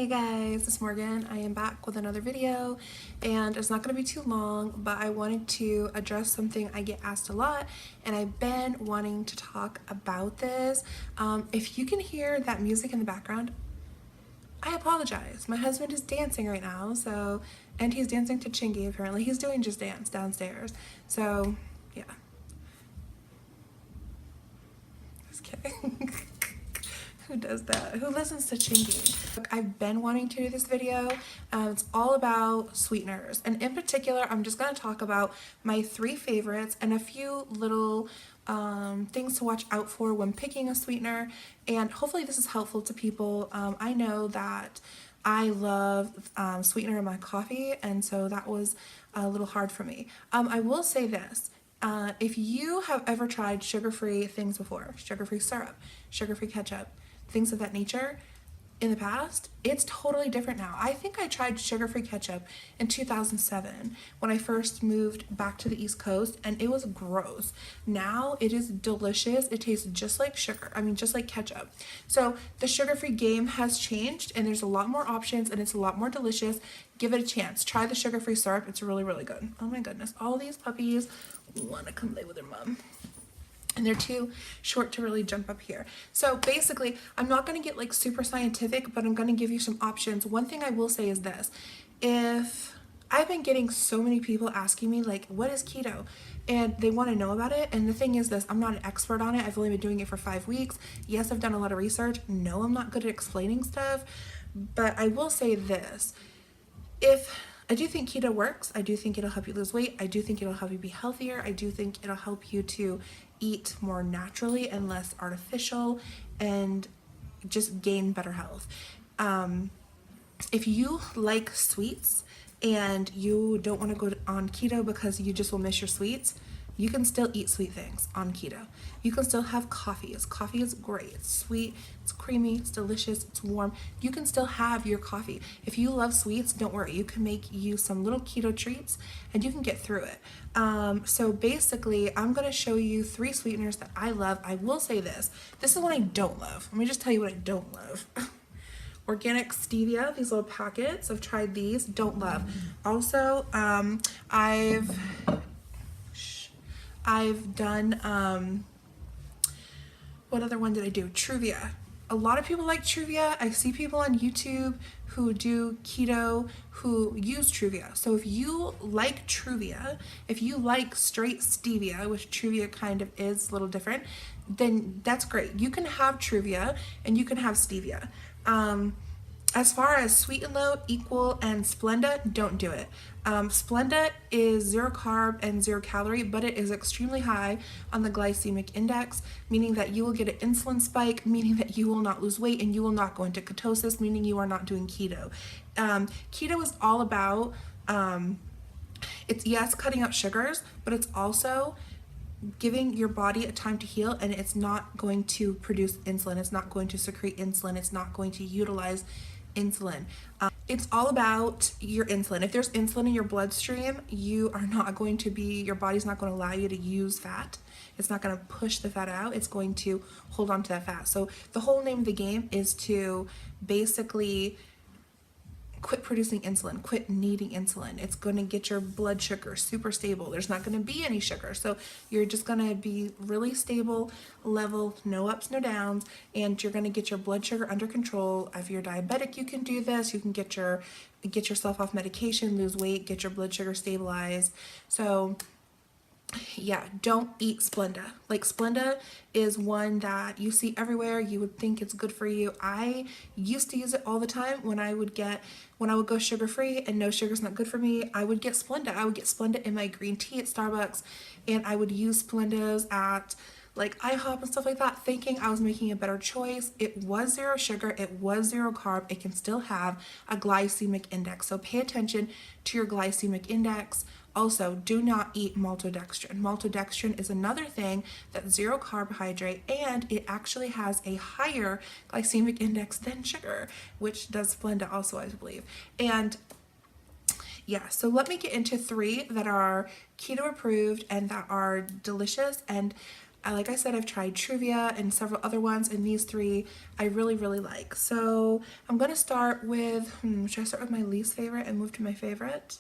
Hey guys, it's Morgan. I am back with another video and it's not going to be too long, but I wanted to address something I get asked a lot and I've been wanting to talk about this. If you can hear that music in the background, I apologize. My husband is dancing right now, and he's dancing to Chingy apparently. He's doing Just Dance downstairs. So, yeah. Just kidding. Who does that? Who listens to Chingy? Look, I've been wanting to do this video. It's all about sweeteners. And in particular, I'm just going to talk about my 3 favorites and a few little things to watch out for when picking a sweetener. And hopefully this is helpful to people. I know that I love sweetener in my coffee, and so that was a little hard for me. I will say this. If you have ever tried sugar-free things before, sugar-free syrup, sugar-free ketchup, things of that nature in the past, it's totally different now. I think I tried sugar-free ketchup in 2007 when I first moved back to the East Coast, and it was gross. Now it is delicious. It tastes just like sugar. I mean, just like ketchup. So the sugar-free game has changed and there's a lot more options and it's a lot more delicious. Give it a chance. Try the sugar-free syrup. It's really, really good. Oh my goodness. All these puppies want to come play with their mom. And they're too short to really jump up here. So basically, I'm not going to get like super scientific, but I'm going to give you some options. One thing I will say is this. If I've been getting so many people asking me like, what is keto? And they want to know about it. And the thing is this, I'm not an expert on it. I've only been doing it for 5 weeks. Yes, I've done a lot of research. No, I'm not good at explaining stuff. But I will say this. I do think keto works. I do think it'll help you lose weight. I do think it'll help you be healthier. I do think it'll help you to eat more naturally and less artificial and just gain better health. If you like sweets and you don't want to go on keto because you just will miss your sweets, you can still eat sweet things on keto. You can still have coffees. Coffee is great. It's sweet, it's creamy, it's delicious, it's warm. You can still have your coffee. If you love sweets, don't worry. You can make you some little keto treats and you can get through it. So basically, I'm going to show you 3 sweeteners that I love. I will say this. This is what I don't love. Let me just tell you what I don't love. Organic stevia, these little packets. I've tried these. Don't love. Also, I've done, what other one did I do? Truvia. A lot of people like Truvia. I see people on YouTube who do keto who use Truvia. So if you like Truvia, if you like straight stevia, which Truvia kind of is a little different, then that's great. You can have Truvia and you can have stevia. As far as Sweet and Low, Equal, and Splenda, don't do it. Splenda is 0 carb and 0 calorie, but it is extremely high on the glycemic index, meaning that you will get an insulin spike, meaning that you will not lose weight and you will not go into ketosis, meaning you are not doing keto. Keto is all about, it's yes, cutting out sugars, but it's also giving your body a time to heal, and it's not going to produce insulin. It's not going to secrete insulin. It's not going to utilize insulin. It's all about your insulin. If there's insulin in your bloodstream, your body's not going to allow you to use fat. It's not going to push the fat out. It's going to hold on to that fat. So the whole name of the game is to basically quit producing insulin, quit needing insulin. It's going to get your blood sugar super stable. There's not going to be any sugar. So you're just going to be really stable, level, no ups, no downs, and you're going to get your blood sugar under control. If you're diabetic, you can do this. You can get yourself off medication, lose weight, get your blood sugar stabilized. So yeah, don't eat Splenda. Like Splenda is one that you see everywhere. You would think it's good for you. I used to use it all the time when I would go sugar-free and no sugar's not good for me. I would get Splenda. I would get Splenda in my green tea at Starbucks, and I would use Splendas at like IHOP and stuff like that, thinking I was making a better choice. It was 0 sugar, it was 0 carb. It can still have a glycemic index. So pay attention to your glycemic index. Also, do not eat maltodextrin. Maltodextrin is another thing that's 0 carbohydrate, and it actually has a higher glycemic index than sugar, which does Splenda also, I believe. And yeah, so let me get into 3 that are keto approved and that are delicious. And Like I said, I've tried Truvia and several other ones, and these three I really, really like. So I'm gonna start with, should I start with my least favorite and move to my favorite?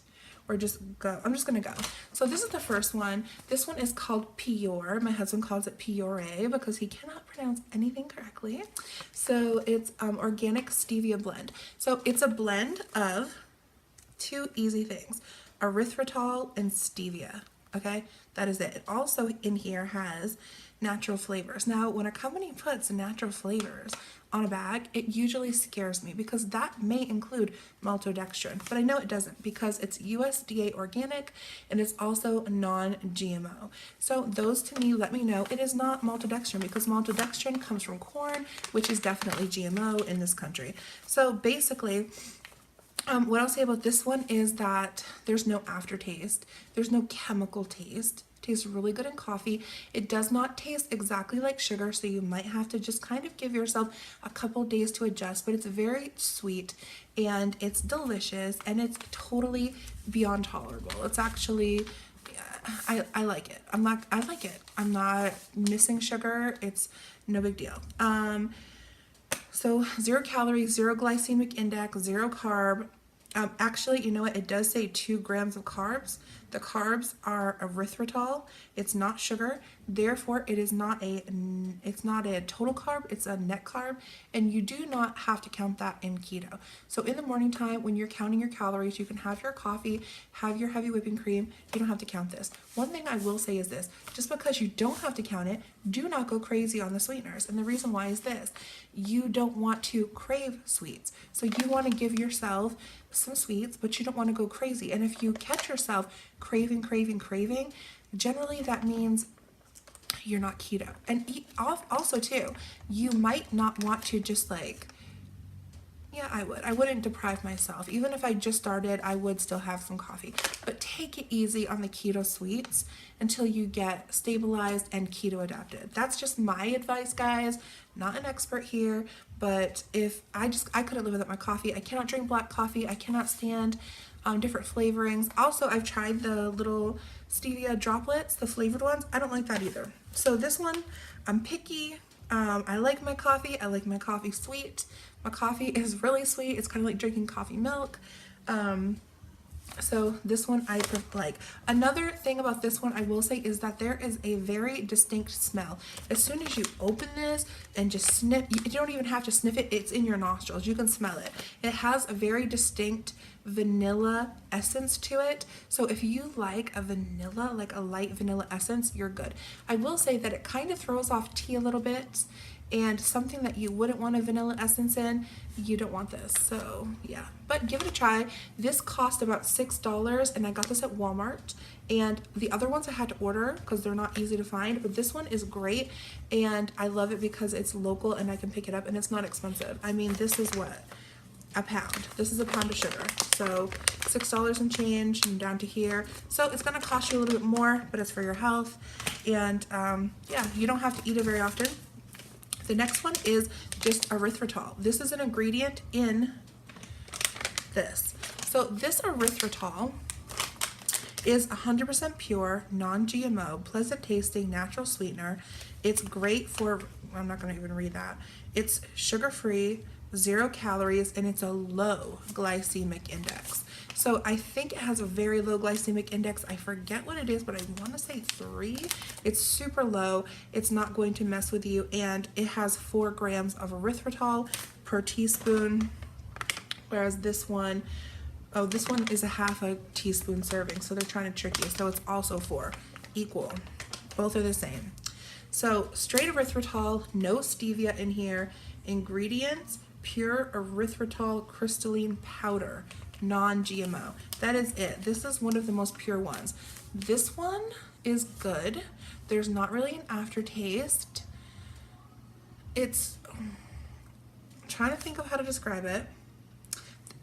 Or just go? I'm just gonna go. So this is the first one. This one is called Pure. My husband calls it Pure because he cannot pronounce anything correctly. So it's organic stevia blend. So it's a blend of two easy things: erythritol and stevia. Okay, that is it. It also in here has natural flavors. Now, when a company puts natural flavors on a bag, it usually scares me because that may include maltodextrin, but I know it doesn't because it's USDA organic and it's also non-GMO. So those to me let me know it is not maltodextrin because maltodextrin comes from corn, which is definitely GMO in this country. So basically, what I'll say about this one is that there's no aftertaste. There's no chemical taste. It tastes really good in coffee. It does not taste exactly like sugar, so you might have to just kind of give yourself a couple days to adjust, but it's very sweet and it's delicious and it's totally beyond tolerable. It's actually, I like it. I like it. I'm not missing sugar. It's no big deal. So 0 calories, 0 glycemic index, 0 carb. Actually, you know what? It does say 2 grams of carbs. The carbs are erythritol. It's not sugar. Therefore, it's not a total carb. It's a net carb. And you do not have to count that in keto. So in the morning time, when you're counting your calories, you can have your coffee, have your heavy whipping cream. You don't have to count this. One thing I will say is this: just because you don't have to count it, do not go crazy on the sweeteners. And the reason why is this: you don't want to crave sweets. So you want to give yourself some sweets, but you don't want to go crazy. And if you catch yourself craving, generally that means you're not keto. And also too, you might not want to just like, yeah, I wouldn't deprive myself. Even if I just started, I would still have some coffee. But take it easy on the keto sweets until you get stabilized and keto adapted. That's just my advice, guys. Not an expert here, but if I couldn't live without my coffee. I cannot drink black coffee. I cannot stand different flavorings. Also, I've tried the little stevia droplets, the flavored ones. I don't like that either. So this one, I'm picky. I like my coffee. I like my coffee sweet. My coffee is really sweet. It's kind of like drinking coffee milk. So this one I like. Another thing about this one I will say is that there is a very distinct smell. As soon as you open this and just sniff, you don't even have to sniff it. It's in your nostrils. You can smell it. It has a very distinct vanilla essence to it. So if you like a vanilla, like a light vanilla essence, you're good. I will say that it kind of throws off tea a little bit, and something that you wouldn't want a vanilla essence in, you don't want this. So yeah, but give it a try. This cost about $6 and I got this at Walmart, and the other ones I had to order because they're not easy to find, but this one is great and I love it because it's local and I can pick it up and it's not expensive. I mean, this is what? A pound. This is a pound of sugar. So $6 and change and down to here. So it's gonna cost you a little bit more, but it's for your health. And yeah, you don't have to eat it very often. The next one is just erythritol. This is an ingredient in this. So this erythritol is 100% pure, non-GMO, pleasant tasting, natural sweetener. It's great for, I'm not gonna even read that. It's sugar-free, 0 calories, and it's a low glycemic index. So I think it has a very low glycemic index. I forget what it is, but I want to say 3. It's super low. It's not going to mess with you, and it has 4 grams of erythritol per teaspoon, whereas this one, oh, this one is a half a teaspoon serving, so they're trying to trick you. So it's also 4, equal. Both are the same. So straight erythritol, no stevia in here. Ingredients: pure erythritol crystalline powder, non-GMO. That is it. This is one of the most pure ones. This one is good. There's not really an aftertaste. It's, I'm trying to think of how to describe it.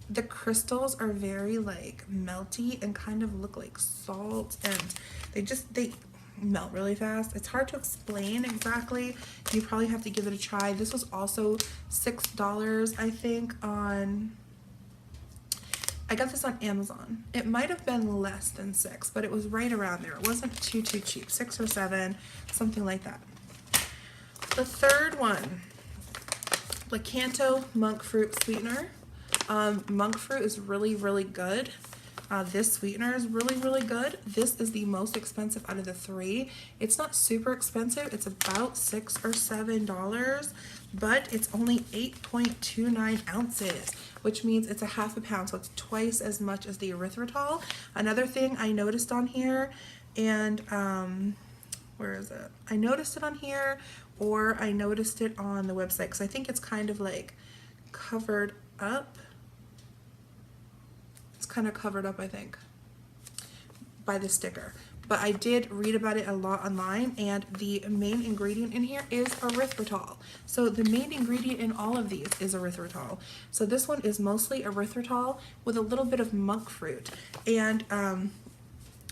The crystals are very like melty and kind of look like salt, and they melt really fast. It's hard to explain exactly. You probably have to give it a try. This was also $6, I think, on I got this on Amazon. It might have been less than $6, but it was right around there. It wasn't too cheap, 6 or 7, something like that. The third one, the Keto monk fruit sweetener. Monk fruit is really good. This sweetener is really good. This is the most expensive out of the 3. It's not super expensive. It's about $6 or $7, but it's only 8.29 ounces, which means it's a half a pound. So it's twice as much as the erythritol. Another thing I noticed on here, and where is it? I noticed it on here, or I noticed it on the website, because I think it's kind of like covered up. Kind of covered up, I think, by the sticker, but I did read about it a lot online, and the main ingredient in here is erythritol. So the main ingredient in all of these is erythritol. So this one is mostly erythritol with a little bit of monk fruit, and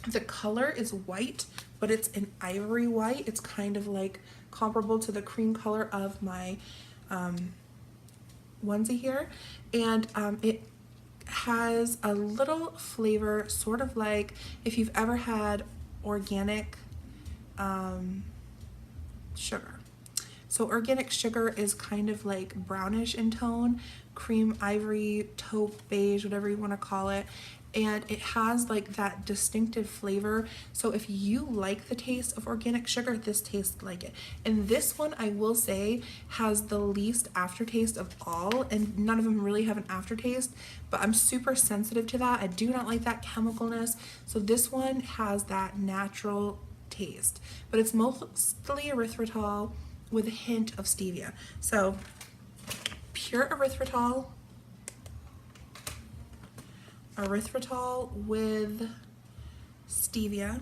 the color is white, but it's an ivory white. It's kind of like comparable to the cream color of my onesie here, and it has a little flavor, sort of like if you've ever had organic sugar. So organic sugar is kind of like brownish in tone, cream, ivory, taupe, beige, whatever you want to call it. And it has like that distinctive flavor. So if you like the taste of organic sugar, this tastes like it. And this one, I will say, has the least aftertaste of all, and none of them really have an aftertaste, but I'm super sensitive to that. I do not like that chemicalness. So this one has that natural taste, but it's mostly erythritol with a hint of stevia. So pure erythritol, erythritol with stevia,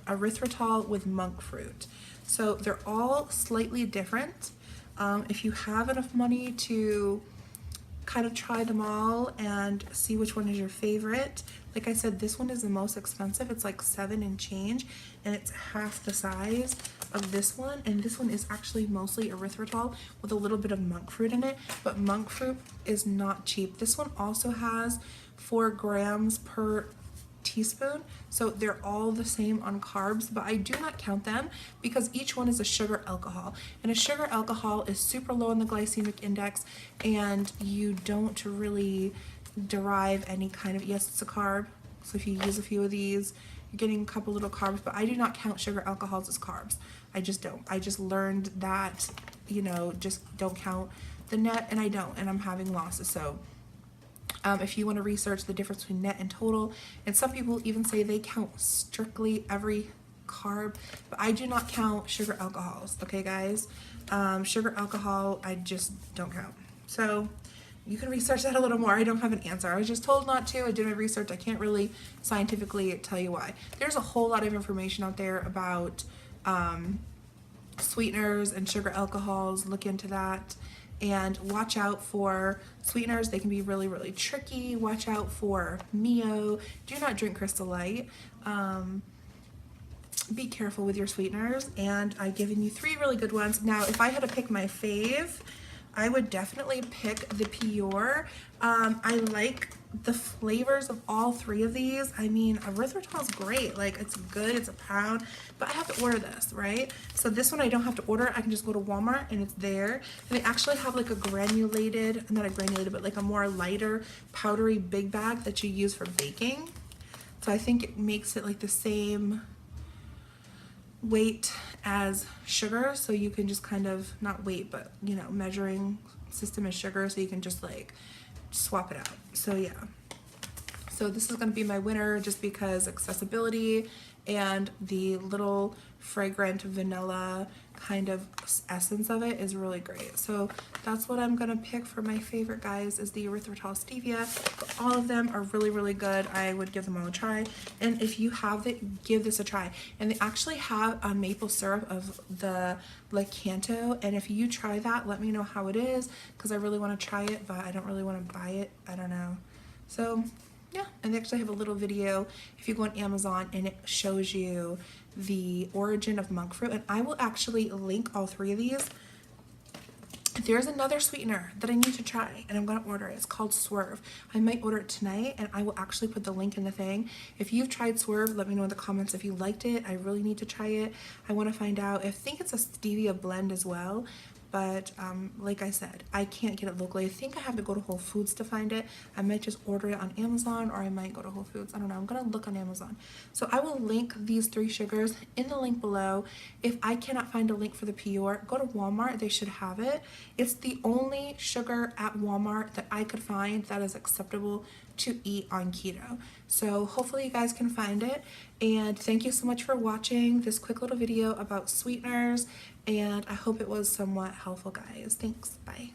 erythritol with monk fruit. So they're all slightly different. If you have enough money to kind of try them all and see which one is your favorite, like I said, this one is the most expensive. It's like 7 and change, and it's half the size of this one, and this one is actually mostly erythritol with a little bit of monk fruit in it, but monk fruit is not cheap. This one also has 4 grams per teaspoon, so they're all the same on carbs, but I do not count them because each one is a sugar alcohol, and a sugar alcohol is super low on the glycemic index, and you don't really derive any kind of, yes, it's a carb, so if you use a few of these, you're getting a couple little carbs, but I do not count sugar alcohols as carbs. I just don't. I just learned that, you know, just don't count the net, and I don't, and I'm having losses. So if you want to research the difference between net and total, and some people even say they count strictly every carb, but I do not count sugar alcohols, okay guys? Sugar alcohol, I just don't count. So you can research that a little more. I don't have an answer. I was just told not to. I did my research. I can't really scientifically tell you why. There's a whole lot of information out there about sweeteners and sugar alcohols. Look into that. And watch out for sweeteners. They can be really tricky. Watch out for Mio. Do not drink Crystal Light. Be careful with your sweeteners. And I've given you 3 really good ones. Now, if I had to pick my fave, I would definitely pick the Pure. I like the flavors of all 3 of these. I mean, erythritol is great. Like, it's good. It's a pound. But I have to order this, right? So this one I don't have to order. I can just go to Walmart and it's there. And they actually have like a granulated, not a granulated, but like a more lighter, powdery big bag that you use for baking. So I think it makes it like the same weight as sugar, so you can just kind of, not weight, but you know, measuring system as sugar, so you can just like swap it out. So yeah, so this is going to be my winner just because accessibility and the little fragrant vanilla kind of essence of it is really great. So that's what I'm gonna pick for my favorite, guys, is the erythritol stevia. But all of them are really good. I would give them all a try, and if you have it, give this a try. And they actually have a maple syrup of the Keto, and if you try that, let me know how it is, because I really want to try it, but I don't really want to buy it. I don't know. So yeah, and they actually have a little video if you go on Amazon, and it shows you the origin of monk fruit, and I will actually link all 3 of these There's another sweetener that I need to try and I'm going to order it. It's called Swerve. I might order it tonight and I will actually put the link in the thing. If you've tried Swerve, let me know in the comments if you liked it. I really need to try it. I want to find out. I think it's a stevia blend as well. But like I said, I can't get it locally. I think I have to go to Whole Foods to find it. I might just order it on Amazon or I might go to Whole Foods. I don't know. I'm going to look on Amazon. So I will link these 3 sugars in the link below. If I cannot find a link for the Pure, go to Walmart. They should have it. It's the only sugar at Walmart that I could find that is acceptable to eat on keto. So hopefully you guys can find it. And thank you so much for watching this quick little video about sweeteners. And I hope it was somewhat helpful, guys. Thanks. Bye.